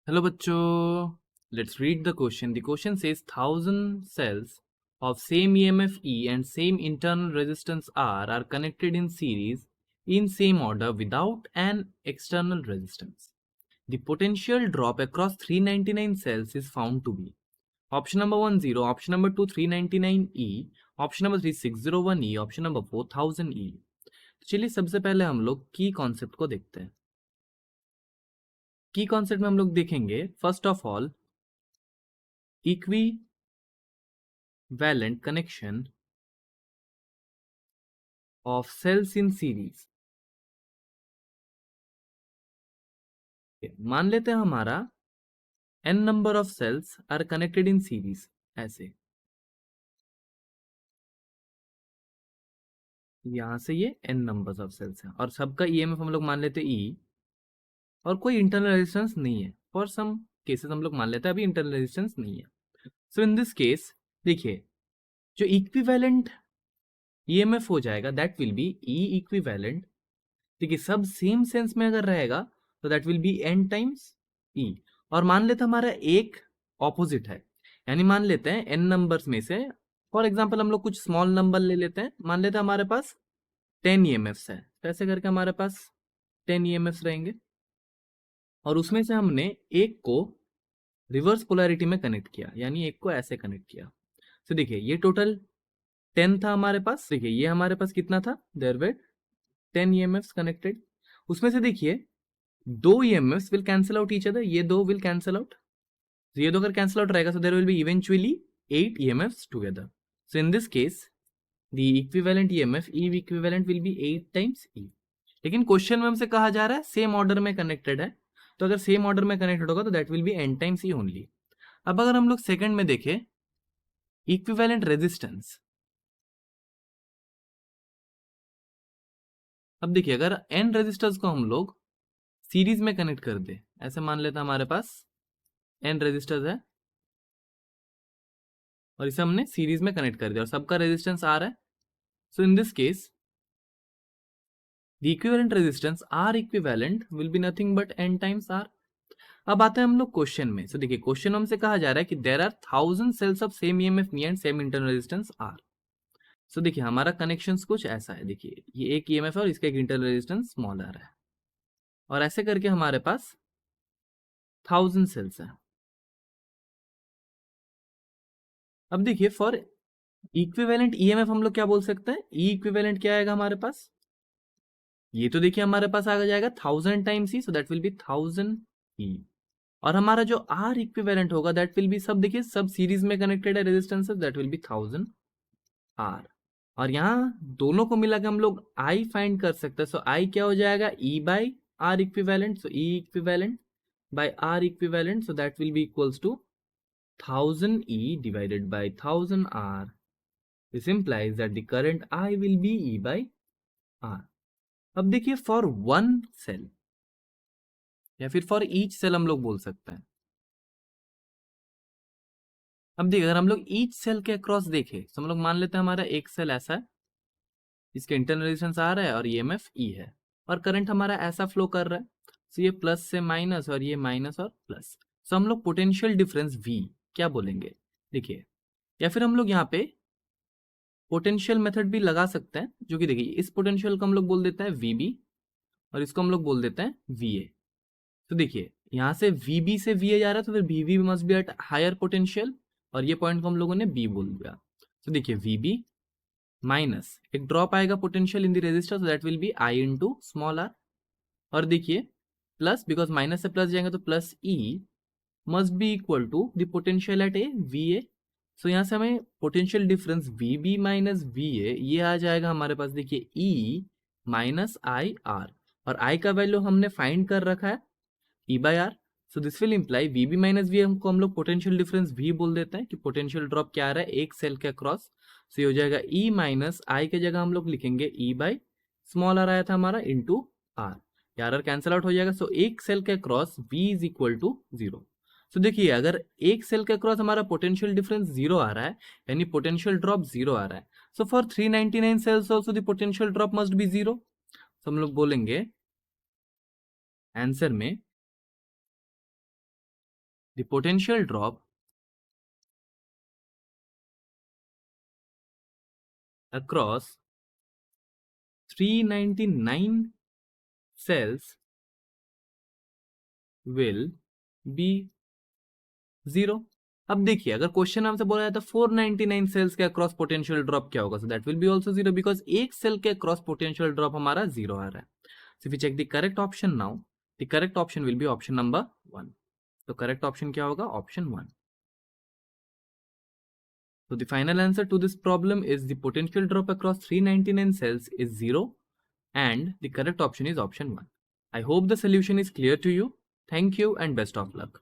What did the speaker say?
Hello bachcho, let's read the question. The question says 1000 cells of same EMF E and same internal resistance R are connected in series in same order without an external resistance. The potential drop across 399 cells is found to be option number 1 0, option number 2 399E, option number 3 601E, option number 4 1000E. चलिए सबसे पहले हम लोग की concept को देखते हैं। की कॉन्सेप्ट में हम लोग देखेंगे first of all equivalent connection of cells in series। मान लेते हैं हमारा n number of cells are connected in series, ऐसे यहां से ये n numbers of cells हैं और सबका EMF हम लोग मान लेते हैं E और कोई इंटरनल रेजिस्टेंस नहीं है। फॉर सम केसेस हम लोग मान लेते हैं अभी इंटरनल रेजिस्टेंस नहीं है। सो इन दिस केस देखिए जो इक्विवेलेंट EMF हो जाएगा that will B E equivalent. देखिए सब सेम सेंस में अगर रहेगा तो that will B n times E। और मान लेते हमारा एक ऑपोजिट है, यानी मान लेते हैं n नंबर्स में से फॉर एग्जांपल हम लोग कुछ स्मॉल नंबर ले लेते हैं। मान लेते हैं हमारे पास 10 EMFs है, तो ऐसे करके हमारे पास 10 EMFs रहेंगे और उसमें से हमने एक को रिवर्स पोलैरिटी में कनेक्ट किया, यानी एक को ऐसे कनेक्ट किया। तो देखिए ये टोटल 10 था हमारे पास। देखिए ये हमारे पास कितना था, देयर वर 10 EMFs कनेक्टेड। उसमें से देखिए दो EMFs will cancel out each other, ये दो विल कैंसिल आउट, तो ये दो अगर कैंसिल आउट रहेगा so there will be eventually 8 EMFs together. So in this case the equivalent EMF E equivalent will be 8 times E। लेकिन question में हमसे कहा जा रहा है सेम ऑर्डर में कनेक्टेड है, तो अगर सेम ऑर्डर में कनेक्टेड होगा तो that will B n times E only. अब अगर हम लोग सेकंड में देखें इक्विवेलेंट रेजिस्टेंस, अब देखिए अगर n रेजिस्टर्स को हम लोग सीरीज में कनेक्ट कर दे, ऐसे मान लेते हैं हमारे पास n रेजिस्टर्स है और इसे हमने सीरीज में कनेक्ट कर दिया और सबका रेजिस्टेंस R है। So in this case the equivalent resistance R equivalent will be nothing but n times R। अब आते हैं हम लोग क्वेश्चन में। सो देखिए क्वेश्चन हमसे कहा जा रहा है कि there are 1000 cells of same EMF E and same internal resistance R। So देखिए हमारा कनेक्शंस कुछ ऐसा है, देखिए ये एक EMF है और इसका एक इंटरनल रेजिस्टेंस स्मॉल R है और ऐसे करके हमारे पास 1000 सेल्स है। अब देखिए फॉर इक्विवेलेंट EMF हम लोग क्या बोल सकते हैं, E इक्विवेलेंट क्या आएगा हमारे पास, ये तो देखिए हमारे पास आ जाएगा 1000 times E, so that will B 1000 E। और हमारा जो R इक्विवेलेंट होगा दैट विल बी, सब देखिए सब सीरीज में कनेक्टेड है resistances, that will B 1000 R। और यहाँ दोनों को मिला के हम लोग I फाइंड कर सकते हैं। सो I क्या हो जाएगा E by R equivalent, so E equivalent by R equivalent, so that will be equals to 1000 E divided by 1000 R। This implies that the current I will be E by R। अब देखिए for one cell या फिर for each cell हम लोग बोल सकते हैं। अब देखिए अगर हम लोग ईच सेल के अक्रॉस देखें तो हम लोग मान लेते हैं हमारा एक सेल ऐसा है, इसके इंटरनल रेजिस्टेंस R है और EMF E है और करंट हमारा ऐसा फ्लो कर रहा है। सो ये प्लस से माइनस और ये माइनस और प्लस, सो हम लोग पोटेंशियल डिफरेंस V क्या बोलेंगे, देखिए या फिर हम लोग यहाँ पे पोटेंशियल मेथड भी लगा सकते हैं, जो कि देखिए इस पोटेंशियल को हम लोग बोल देते हैं VB और इसको हम लोग बोल देते हैं VA। तो देखिए यहाँ से VB से VA जा रहा है तो फिर VB must be at higher potential और ये पॉइंट को हम लोगों ने B बोल दिया। तो देखिए VB माइनस एक ड्रॉप आएगा potential in the resistor, that will be I into small r। और देखिए प्लस, बिकॉज माइनस से प्लस जाएंगे तो plus E must be equal to the potential at a VA। So यहाँ से हमें potential difference VB minus VA ये आ जाएगा हमारे पास, देखिए E माइनस IR और I का वैल्यू हमने फाइंड कर रखा है E by R। So this will imply VB minus VA को हम लोग पोटेंशियल डिफरेंस V बोल देते हैं कि पोटेंशियल ड्रॉप क्या आ रहा है एक सेल के अक्रॉस। सो ये हो जाएगा E माइनस I के जगह हम लोग लिखेंगे E बाई स्मॉल r आया था हमारा इंटू R, यार कैंसिल आउट हो जाएगा। सो एक सेल के across V is equal to 0। So देखिए अगर एक सेल के अक्रॉस हमारा पोटेंशियल डिफरेंस 0 आ रहा है यानी पोटेंशियल ड्रॉप 0 आ रहा है। So for 399 sales also the potential drop must be 0। तो हम लोग बोलेंगे आंसर में the potential drop across 399 cells will be 0. अब देखिए, अगर क्वेश्चन हमसे बोला जाता 499 सेल्स के अक्रॉस पोटेंशियल ड्रॉप क्या होगा, so that will be also 0 because एक सेल के अक्रॉस पोटेंशियल ड्रॉप हमारा 0 आ रहा है. So if we check the correct option now, the correct option will be option number 1. तो करेक्ट ऑप्शन क्या होगा? Option 1. So the final answer to this problem is the potential drop across 399 cells is 0 and the correct option is option 1. I hope the solution is clear to you. Thank you and best of luck.